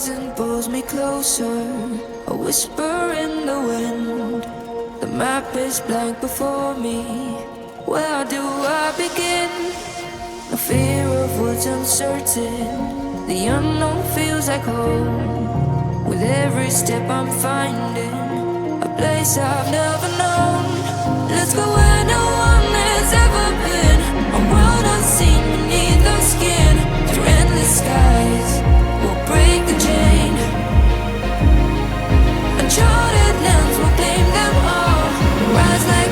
horizon pulls me closer, a whisper in the wind. The map is blank before me. Where do I begin? No fear of what's uncertain. The unknown feels like home. With every step I'm finding a place I've never known. Let's go where no one has ever been, a world unseen.